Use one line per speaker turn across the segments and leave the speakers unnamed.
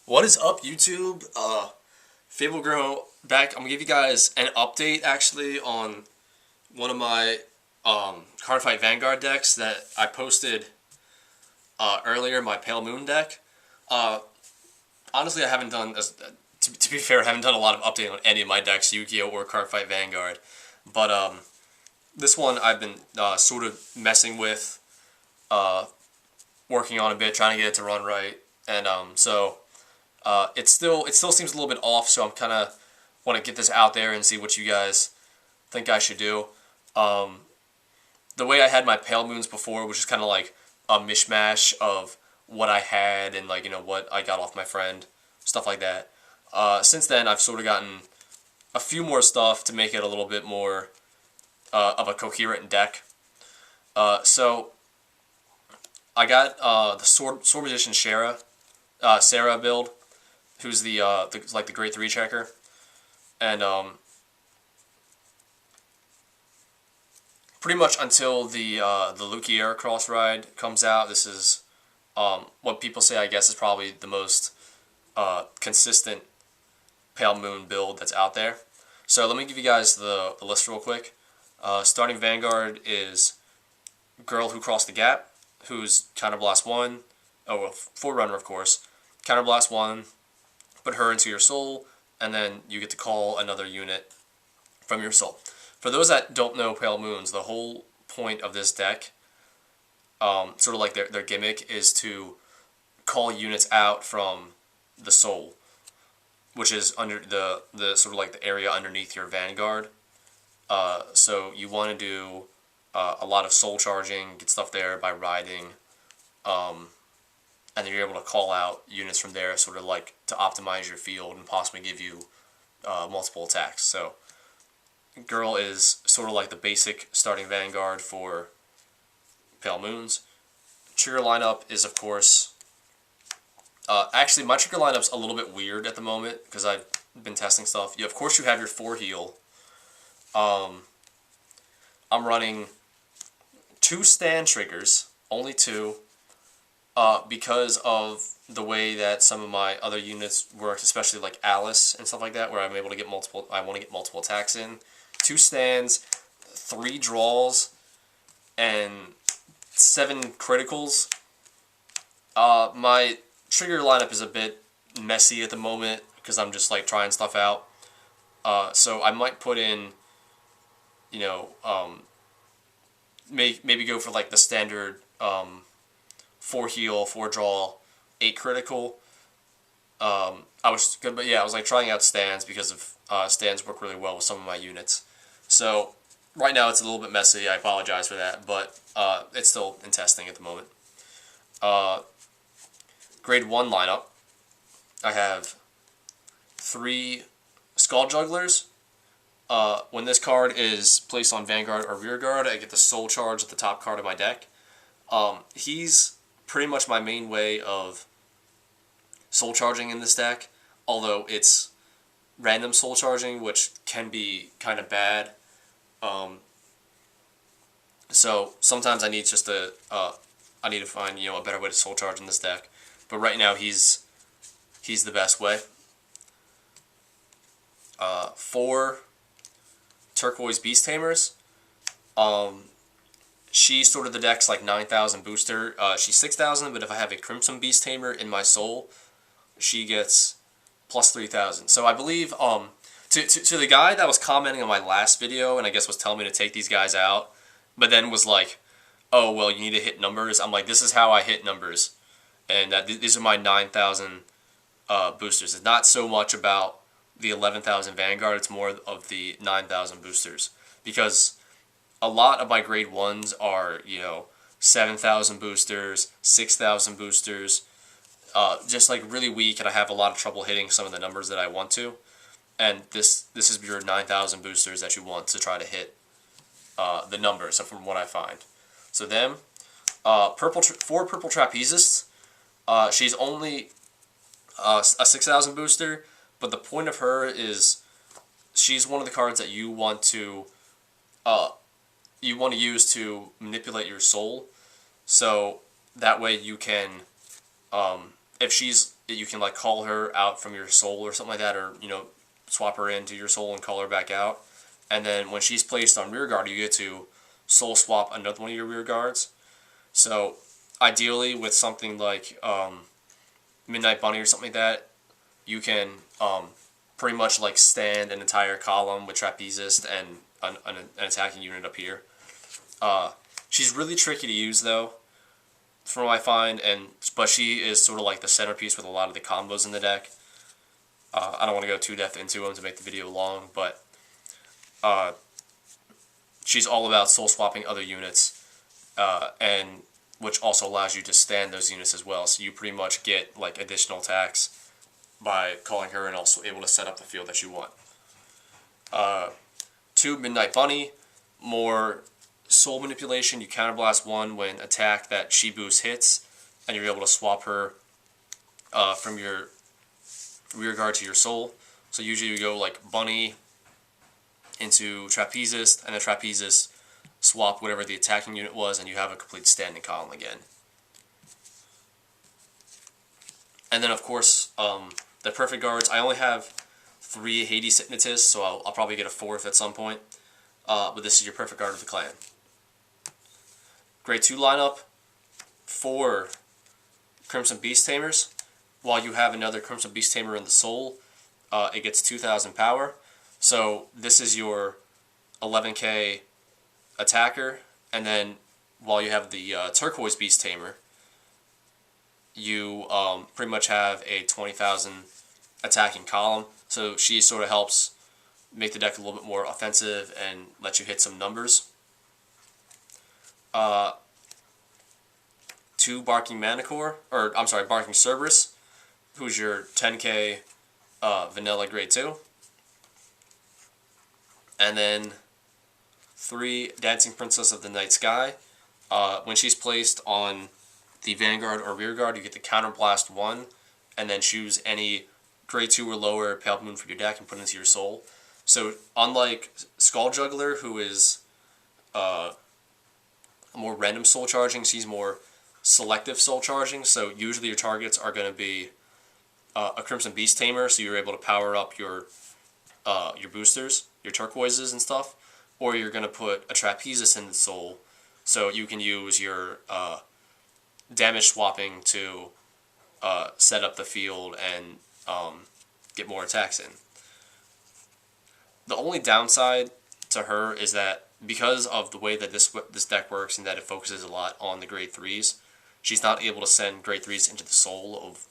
What is up, YouTube? Fable Girl back. I'm gonna give you guys an update actually on one of my Cardfight Vanguard decks that I posted earlier. My Pale Moon deck. Uh, Honestly, I haven't done to be fair, I haven't done a lot of updating on any of my decks, Yu-Gi-Oh or Cardfight Vanguard. But this one I've been sort of messing with, uh, working on a bit, trying to get it to run right, and it still seems a little bit off, so I'm kind of want to get this out there and see what you guys think I should do. Um, the way I had my Pale Moons before, which is kind of like a mishmash of what I had and what I got off my friend, stuff like that. Since then, I've sort of gotten a few more stuff to make it a little bit more of a coherent deck. So I got the Sword Magician Sarah build, who's the Great Three Checker, and pretty much until the Lukiera Cross Ride comes out, this is what people say I guess is probably the most consistent Pale Moon build that's out there. So let me give you guys the list real quick. Starting Vanguard is Girl Who Crossed the Gap, who's Counterblast 1, oh well, Forerunner of course, Counterblast 1, put her into your soul, and then you get to call another unit from your soul. For those that don't know Pale Moons, the whole point of this deck, sort of like their gimmick, is to call units out from the soul, which is under the sort of like the area underneath your Vanguard. So you want to do a lot of soul charging, get stuff there by riding, and then you're able to call out units from there, sort of like to optimize your field and possibly give you multiple attacks. So Girl is sort of like the basic starting Vanguard for Pale Moons. Trigger lineup is, of course, actually my trigger lineup's a little bit weird at the moment because I've been testing stuff. Of course you have your 4 heal. I'm running 2 stand triggers, only 2, because of the way that some of my other units work, especially like Alice and stuff like that, where I'm able to get multiple. I want to get multiple attacks in. 2 stands, 3 draws, and 7 criticals. My trigger lineup is a bit messy at the moment because I'm just like trying stuff out. So I might put in, maybe go for like the standard 4 heal, 4 draw, 8 critical. I was good, but yeah, I was like trying out stands because of stands work really well with some of my units. So right now it's a little bit messy. I apologize for that, but it's still in testing at the moment. Grade 1 lineup. I have 3 Skull Jugglers. When this card is placed on Vanguard or Rearguard, I get the Soul Charge at the top card of my deck. He's pretty much my main way of soul charging in this deck, although it's random soul charging, which can be kind of bad. So sometimes I need I need to find a better way to soul charge in this deck. But right now he's the best way. 4 Turquoise Beast Tamers. She's sort of the deck's like 9,000 booster. She's 6,000, but if I have a Crimson Beast Tamer in my soul, she gets plus 3,000. So I believe to the guy that was commenting on my last video and I guess was telling me to take these guys out, but then was like, oh well, you need to hit numbers. I'm like, this is how I hit numbers, and these are my 9,000 boosters. It's not so much about the 11,000 Vanguard. It's more of the 9,000 boosters, because a lot of my grade 1s are 7,000 boosters, 6,000 boosters, just like really weak, and I have a lot of trouble hitting some of the numbers that I want to. And this is your 9,000 boosters that you want to try to hit the numbers, from what I find. So them, 4 Purple Trapezists. She's only a 6,000 booster, but the point of her is she's one of the cards that you want to use to manipulate your soul. So that way you can, if she's you can like call her out from your soul or something like that, or swap her into your soul and call her back out. And then when she's placed on rear guard, you get to soul swap another one of your rear guards. So ideally, with something like Midnight Bunny or something like that, you can pretty much like stand an entire column with Trapezist and an attacking unit up here. She's really tricky to use though, from what I find, but she is sort of like the centerpiece with a lot of the combos in the deck. I don't want to go too depth into them to make the video long, but she's all about soul swapping other units, and which also allows you to stand those units as well. So you pretty much get like additional attacks by calling her, and also able to set up the field that you want. 2, Midnight Bunny, more soul manipulation. You counterblast 1 when attack that she boosts hits, and you're able to swap her from your rear guard to your soul. So usually you go like Bunny into Trapezist, and the Trapezist swap whatever the attacking unit was, and you have a complete standing column again. And then of course, the perfect guards. I only have 3 Hades Hypnotists, so I'll probably get a 4th at some point. But this is your perfect guard of the clan. Grade 2 lineup, 4 Crimson Beast Tamers. While you have another Crimson Beast Tamer in the soul, it gets 2,000 power. So this is your 11k attacker, and then while you have the Turquoise Beast Tamer, you pretty much have a 20,000 attacking column. So she sort of helps make the deck a little bit more offensive and let you hit some numbers. 2 Barking Manicore, or I'm sorry, Barking Cerberus, who's your 10k vanilla grade 2. And then 3 Dancing Princess of the Night Sky. When she's placed on the Vanguard or Rear Guard, you get to Counterblast 1, and then choose any grade 2 or lower Pale Moon from your deck and put it into your soul. So unlike Skull Juggler, who is more random soul charging, she's more selective soul charging. So usually your targets are going to be a Crimson Beast Tamer, so you're able to power up your boosters, your turquoises and stuff, or you're going to put a Trapezist in the soul, so you can use your damage swapping to set up the field and get more attacks in. The only downside to her is that because of the way that this deck works and that it focuses a lot on the grade 3s, she's not able to send grade 3s into the soul of,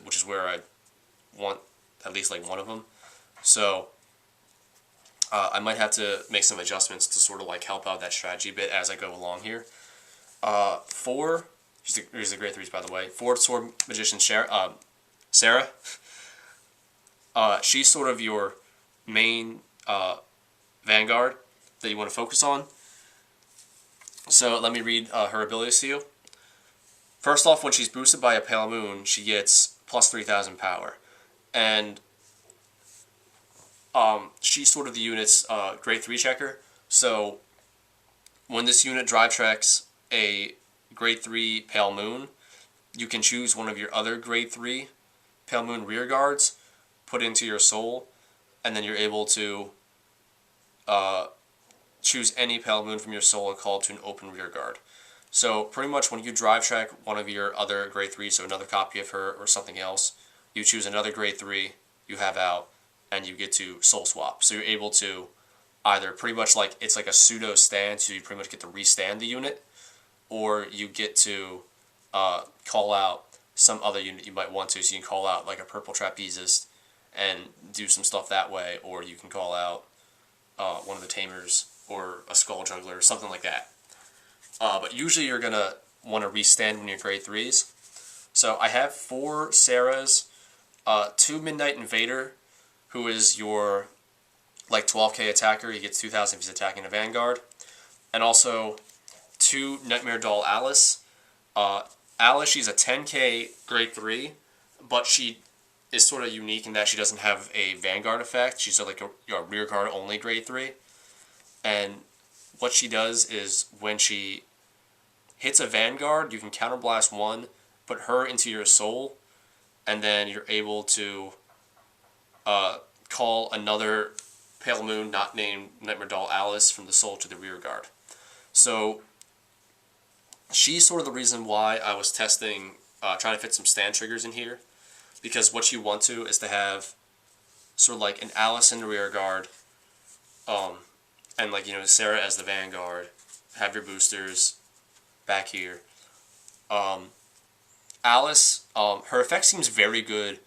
which is where I want at least like one of them. So I might have to make some adjustments to sort of like help out that strategy bit as I go along here. 4, here's the grade 3s by the way. 4 Sword Magician Sarah. She's sort of your main Vanguard that you want to focus on. So let me read her abilities to you. First off, when she's boosted by a Pale Moon, she gets plus 3,000 power. And she's sort of the unit's grade 3 checker. So when this unit drive tracks a grade 3 Pale Moon, you can choose one of your other grade 3 Pale Moon rear guards, put into your soul, and then you're able to choose any Pale Moon from your soul and call it to an open rear guard. So pretty much when you drive track one of your other grade 3s, so another copy of her or something else, you choose another grade 3 you have out, and you get to soul swap. So you're able to either pretty much like, it's like a pseudo stand, so you pretty much get to restand the unit, or you get to call out some other unit you might want to. So you can call out like a purple Trapezist and do some stuff that way, or you can call out one of the Tamers or a Skull Juggler or something like that. But usually you're going to want to restand when you're grade 3s. So I have 4 Sarahs, 2 Midnight Invader, who is your like 12k attacker. He gets 2,000 if he's attacking a Vanguard. And also 2 Nightmare Doll Alice. Alice, she's a 10k grade 3, but she is sort of unique in that she doesn't have a Vanguard effect. She's like a rear guard only grade 3. And what she does is when she hits a Vanguard, you can counterblast 1, put her into your soul, and then you're able to call another Pale Moon not named Nightmare Doll Alice from the soul to the rear guard. So she's sort of the reason why I was testing, trying to fit some stand triggers in here, because what you want to is to have sort of like an Alice in the rear guard, and like, you know, Sarah as the vanguard, have your boosters back here. Alice, her effect seems very good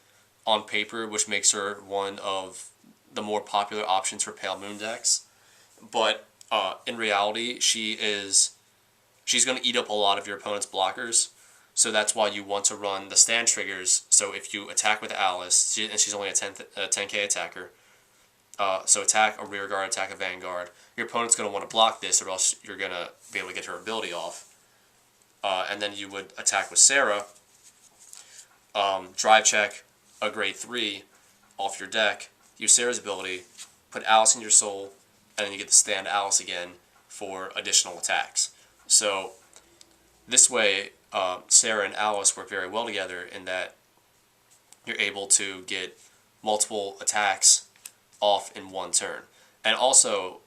on paper, which makes her one of the more popular options for Pale Moon decks. But in reality, she's going to eat up a lot of your opponent's blockers. So that's why you want to run the stand triggers. So if you attack with Alice, and she's only a 10k attacker, so attack a rear guard, attack a vanguard, your opponent's going to want to block this, or else you're going to be able to get her ability off. And then you would attack with Sarah, drive check a grade 3 off your deck, use Sarah's ability, put Alice in your soul, and then you get to stand Alice again for additional attacks. So this way, Sarah and Alice work very well together in that you're able to get multiple attacks off in one turn. And also,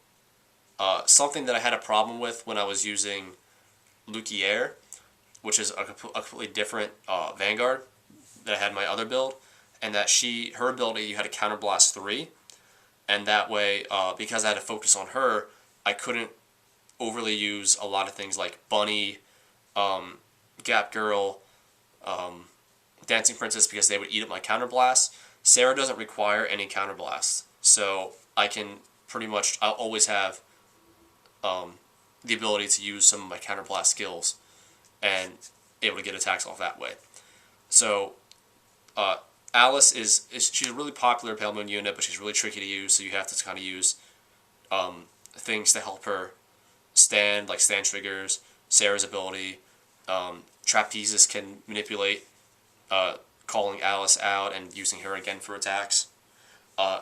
something that I had a problem with when I was using Lukier, which is a completely different Vanguard that I had in my other build, and that her ability, you had to counterblast 3, and that way, because I had to focus on her, I couldn't overly use a lot of things like Bunny, Gap Girl, Dancing Princess, because they would eat up my counterblast. Sarah doesn't require any counterblast, so I can pretty much, I'll always have the ability to use some of my counterblast skills and able to get attacks off that way. So Alice she's a really popular Pale Moon unit, but she's really tricky to use, so you have to kind of use things to help her stand, like stand triggers, Sarah's ability. Trapezes can manipulate calling Alice out and using her again for attacks.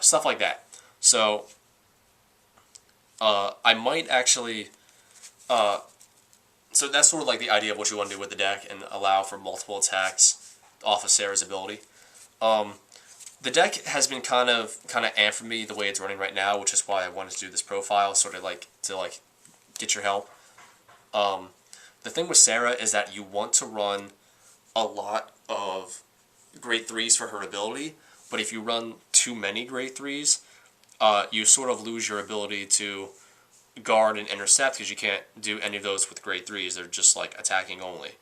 Stuff like that. So I might actually... so that's sort of like the idea of what you want to do with the deck and allow for multiple attacks off of Sarah's ability. The deck has been kind of amped for me the way it's running right now, which is why I wanted to do this profile, sort of like to get your help. The thing with Sarah is that you want to run a lot of grade 3s for her ability, but if you run too many grade 3s, you sort of lose your ability to guard and intercept, because you can't do any of those with grade 3s. They're just like attacking only.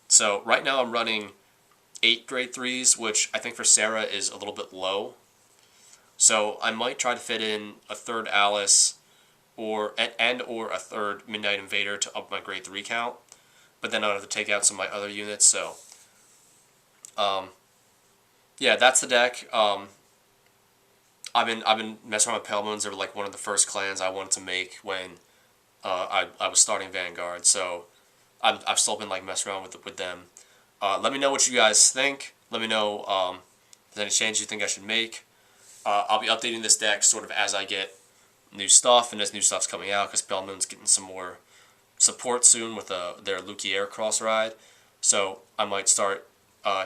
So right now I'm running 8 grade 3s, which I think for Sarah is a little bit low. So I might try to fit in a third Alice or a third Midnight Invader to up my grade 3 count. But then I'll have to take out some of my other units. So yeah, that's the deck. I've been messing around with Pale Moons. They were like one of the first clans I wanted to make when I was starting Vanguard. So I've still been like messing around with them. Let me know what you guys think. Let me know if there's any changes you think I should make. I'll be updating this deck sort of as I get new stuff and as new stuff's coming out, because Pale Moon's getting some more support soon with their Lukier cross ride. So I might start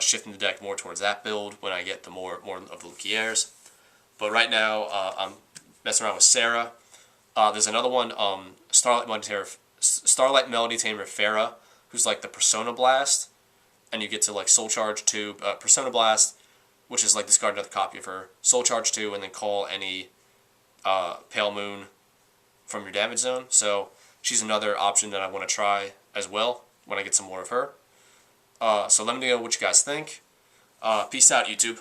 shifting the deck more towards that build when I get the more of the Lukiers. But right now I'm messing around with Sarah. There's another one, Starlight Melody Tamer Farah, who's like the Persona Blast, and you get to like Soul Charge 2, Persona Blast, which is like discard another copy of her, Soul Charge 2, and then call any Pale Moon from your damage zone. So she's another option that I want to try as well when I get some more of her. So let me know what you guys think. Peace out, YouTube.